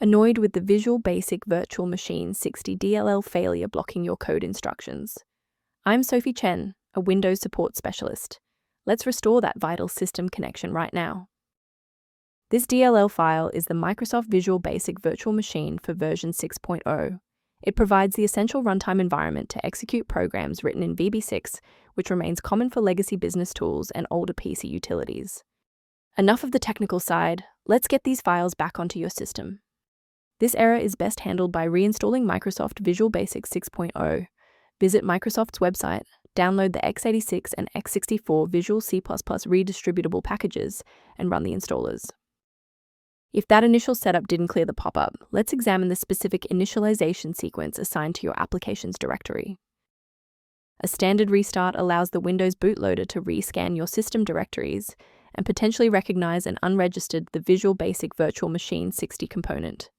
Annoyed with the Visual Basic Virtual Machine 60 DLL failure blocking your code instructions? I'm Sophie Chen, a Windows support specialist. Let's restore that vital system connection right now. This DLL file is the Microsoft Visual Basic Virtual Machine for version 6.0. It provides the essential runtime environment to execute programs written in VB6, which remains common for legacy business tools and older PC utilities. Enough of the technical side, let's get these files back onto your system. This error is best handled by reinstalling Microsoft Visual Basic 6.0. Visit Microsoft's website, download the x86 and x64 Visual C++ redistributable packages, and run the installers. If that initial setup didn't clear the pop-up, let's examine the specific initialization sequence assigned to your applications directory. A standard restart allows the Windows bootloader to rescan your system directories and potentially recognize and unregistered the Visual Basic Virtual Machine 60 component.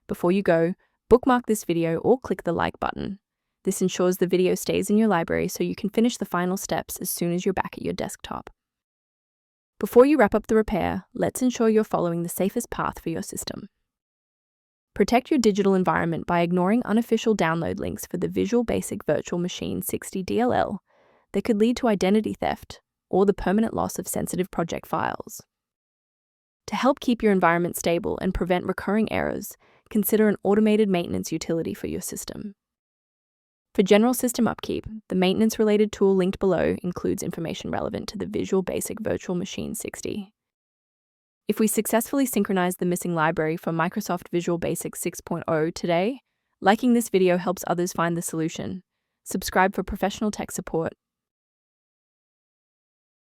Before you go, bookmark this video or click the like button. This ensures the video stays in your library so you can finish the final steps as soon as you're back at your desktop. Before you wrap up the repair, let's ensure you're following the safest path for your system. Protect your digital environment by ignoring unofficial download links for the Visual Basic Virtual Machine 60 DLL that could lead to identity theft or the permanent loss of sensitive project files. To help keep your environment stable and prevent recurring errors, consider an automated maintenance utility for your system. For general system upkeep, the maintenance-related tool linked below includes information relevant to the Visual Basic Virtual Machine 60. If we successfully synchronize the missing library for Microsoft Visual Basic 6.0 today, liking this video helps others find the solution. Subscribe for professional tech support